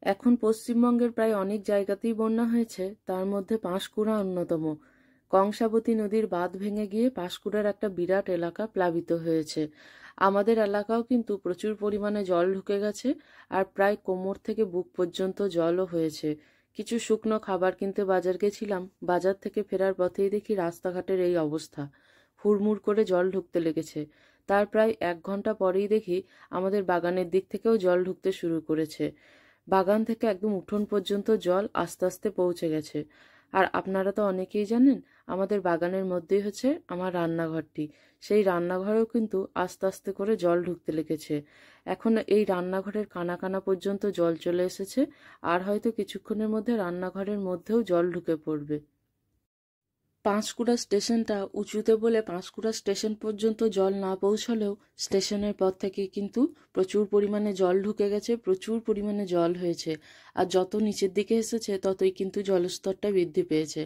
এখন পশ্চিমবঙ্গের প্রায় অনেক জায়গাতেই বন্যা হয়েছে, তার মধ্যে পাঁশকুড়া অন্যতম। কংসাবতী নদীর বাঁধ ভেঙে গিয়ে পাঁশকুড়ার একটা বিরাট এলাকা প্লাবিত হয়েছে। আমাদের এলাকাও কিন্তু প্রচুর পরিমাণে জল ঢুকে গেছে, আর প্রায় কোমর থেকে বুক পর্যন্ত জলও হয়েছে। কিছু শুকনো খাবার কিনতে বাজার গেছিলাম, বাজার থেকে ফেরার পথেই দেখি রাস্তাঘাটের এই অবস্থা, হুড়মুড় করে জল ঢুকতে লেগেছে। তার প্রায় 1 ঘন্টা পরেই দেখি আমাদের বাগানের দিক থেকেও জল ঢুকতে শুরু করেছে। বাগান থেকে একদম উঠোন পর্যন্ত জল আস্তে আস্তে পৌঁছে গেছে। আর আপনারা তো অনেকেই জানেন, আমাদের বাগানের মধ্যেই হচ্ছে আমার রান্নাঘরটি। সেই রান্নাঘরেও কিন্তু আস্তে আস্তে করে জল ঢুকতে লেগেছে। এখন এই রান্নাঘরের কানা কানা পর্যন্ত জল চলে এসেছে, আর হয়তো কিছুক্ষণের মধ্যে রান্নাঘরের মধ্যেও জল ঢুকে পড়বে। পাঁশকুড়া স্টেশনটা উঁচুতে বলে পাঁশকুড়া স্টেশন পর্যন্ত জল না পৌঁছলেও স্টেশনের পর থেকে কিন্তু প্রচুর পরিমাণে জল ঢুকে গেছে, প্রচুর পরিমাণে জল হয়েছে। আর যত নিচের দিকে এসেছে ততই কিন্তু জলস্তরটা বৃদ্ধি পেয়েছে।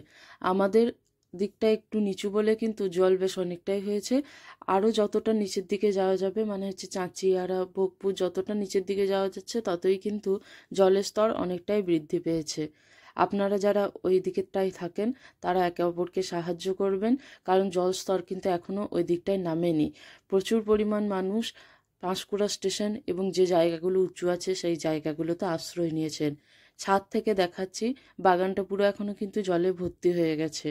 আমাদের দিকটা একটু নিচু বলে কিন্তু জল বেশ অনেকটাই হয়েছে। আরও যতটা নিচের দিকে যাওয়া যাবে, মানে হচ্ছে চাঁচিয়ারা, ভোগপুর, যতটা নিচের দিকে যাওয়া যাচ্ছে ততই কিন্তু জলের স্তর অনেকটাই বৃদ্ধি পেয়েছে। আপনারা যারা ওই দিকেরটাই থাকেন তারা একে অপরকে সাহায্য করবেন, কারণ জলস্তর কিন্তু এখনও ওই দিকটায় নামেনি। প্রচুর পরিমাণ মানুষ পাঁশকুড়া স্টেশন এবং যে জায়গাগুলো উঁচু আছে সেই জায়গাগুলোতে আশ্রয় নিয়েছেন। ছাদ থেকে দেখাচ্ছি, বাগানটা পুরো এখনও কিন্তু জলে ভর্তি হয়ে গেছে।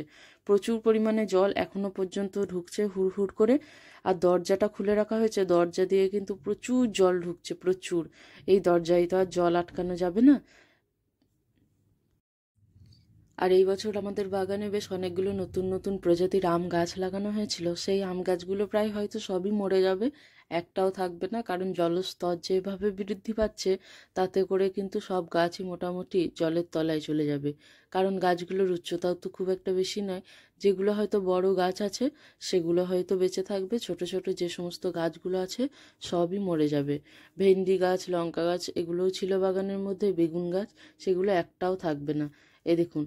প্রচুর পরিমাণে জল এখনও পর্যন্ত ঢুকছে হুড় হুড় করে। আর দরজাটা খুলে রাখা হয়েছে, দরজা দিয়ে কিন্তু প্রচুর জল ঢুকছে, প্রচুর। এই দরজায় তো আর জল আটকানো যাবে না। আর এই বছর আমাদের বাগানে বেশ অনেকগুলো নতুন নতুন প্রজাতির আম গাছ লাগানো হয়েছিল। সেই আম গাছগুলো প্রায় হয়তো সবই মরে যাবে, একটাও থাকবে না, কারণ জলস্তর যেভাবে বৃদ্ধি পাচ্ছে তাতে করে কিন্তু সব গাছই মোটামুটি জলের তলায় চলে যাবে। কারণ গাছগুলোর উচ্চতাও তো খুব একটা বেশি নয়। যেগুলো হয়তো বড় গাছ আছে সেগুলো হয়তো বেঁচে থাকবে, ছোট ছোট যে সমস্ত গাছগুলো আছে সবই মরে যাবে। ভেন্ডি গাছ, লঙ্কা গাছ এগুলোও ছিল বাগানের মধ্যে, বেগুন গাছ, সেগুলো একটাও থাকবে না। এ দেখুন।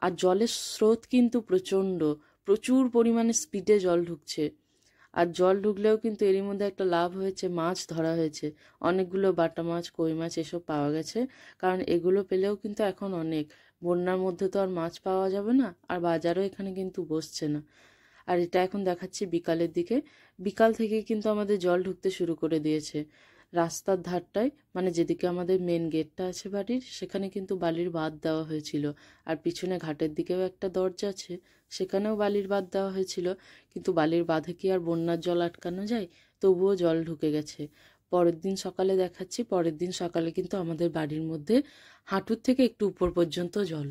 আর জলের স্রোত কিন্তু প্রচণ্ড, প্রচুর পরিমাণে স্পিডে জল ঢুকছে। আর জল ঢুকলেও কিন্তু এরই মধ্যে একটা লাভ হয়েছে, মাছ ধরা হয়েছে। অনেকগুলো বাটা মাছ, কই মাছ এসব পাওয়া গেছে। কারণ এগুলো পেলেও কিন্তু এখন অনেক, বন্যার মধ্যে তো আর মাছ পাওয়া যাবে না, আর বাজারও এখানে কিন্তু বসছে না। আর এটা এখন দেখাচ্ছি বিকালের দিকে। বিকাল থেকে কিন্তু আমাদের জল ঢুকতে শুরু করে দিয়েছে। রাস্তার ধারটায়, মানে যেদিকে আমাদের মেন গেটটা আছে বাড়ির, সেখানে কিন্তু বালির বাঁধ দেওয়া হয়েছিল। আর পিছনে ঘাটের দিকেও একটা দরজা আছে, সেখানেও বালির বাঁধ দেওয়া হয়েছিল। কিন্তু বালির বাঁধে কি আর বন্যার জল আটকানো যায়? তবুও জল ঢুকে গেছে। পরের দিন সকালে দেখাচ্ছি, পরের দিন সকালে কিন্তু আমাদের বাড়ির মধ্যে হাঁটুর থেকে একটু উপর পর্যন্ত জল।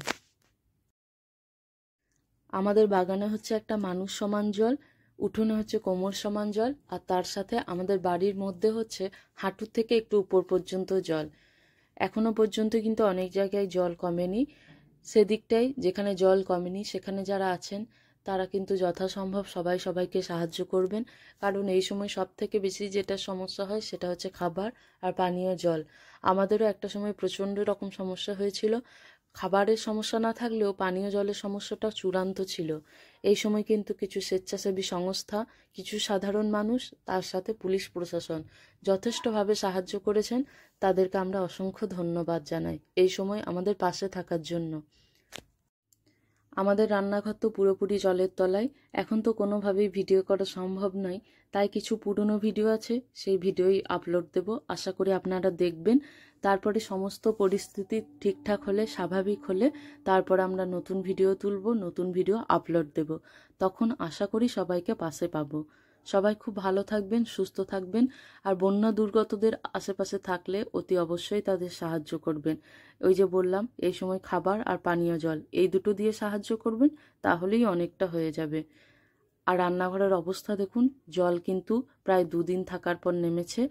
আমাদের বাগানে হচ্ছে একটা মানুষ সমান জল, উঠোনে হচ্ছে কোমর সমান জল, আর তার সাথে আমাদের বাড়ির মধ্যে হচ্ছে হাঁটুর থেকে একটু উপর পর্যন্ত জল। এখনো পর্যন্ত কিন্তু অনেক জায়গায় জল কমেনি। সেদিকটাই যেখানে জল কমেনি সেখানে যারা আছেন তারা কিন্তু যথাসম্ভব সবাই সবাইকে সাহায্য করবেন। কারণ এই সময় সব থেকে বেশি যেটা সমস্যা হয় সেটা হচ্ছে খাবার আর পানীয় জল। আমাদেরও একটা সময় প্রচণ্ড রকম সমস্যা হয়েছিল। খাবারের সমস্যা না থাকলেও পানীয় জলের সমস্যাটা চূড়ান্ত ছিল। এই সময় কিন্তু কিছু স্বেচ্ছাসেবী সংস্থা, কিছু সাধারণ মানুষ, তার সাথে পুলিশ প্রশাসন যথেষ্টভাবে সাহায্য করেছেন। তাদেরকে আমরা অসংখ্য ধন্যবাদ জানাই এই সময় আমাদের পাশে থাকার জন্য। আমাদের রান্নাঘর তো পুরোপুরি জলের তলায়। এখন তো কোনোভাবেই ভিডিও করা সম্ভব নয়, তাই কিছু পুরনো ভিডিও আছে, সেই ভিডিওই আপলোড দেব। আশা করি আপনারা দেখবেন। তারপরে সমস্ত পরিস্থিতি ঠিকঠাক হলে, স্বাভাবিক হলে, তারপর আমরা নতুন ভিডিও তুলব, নতুন ভিডিও আপলোড দেব। তখন আশা করি সবাইকে পাশে পাবো। সবাই খুব ভালো থাকবেন, সুস্থ থাকবেন। আর বন্যা দুর্গতদের আশেপাশে থাকলে অতি অবশ্যই তাদের সাহায্য করবেন। ওই যে বললাম, এই সময় খাবার আর পানীয় জল এই দুটো দিয়ে সাহায্য করবেন, তাহলেই অনেকটা হয়ে যাবে। আর রান্নাঘরের অবস্থা দেখুন, জল কিন্তু প্রায় 2 দিন থাকার পর নেমেছে।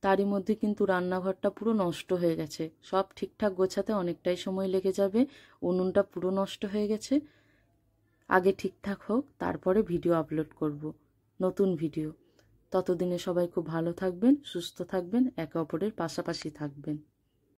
তারই মধ্যে কিন্তু রান্নাঘরটা পুরো নষ্ট হয়ে গেছে। সব ঠিকঠাক গোছাতে অনেকটাই সময় লেগে যাবে। উনুনটা পুরো নষ্ট হয়ে গেছে। আগে ঠিকঠাক হোক, তারপরে ভিডিও আপলোড করব, নতুন ভিডিও। ততদিনে সবাই খুব ভালো থাকবেন, সুস্থ থাকবেন, একে অপরের পাশাপাশি থাকবেন।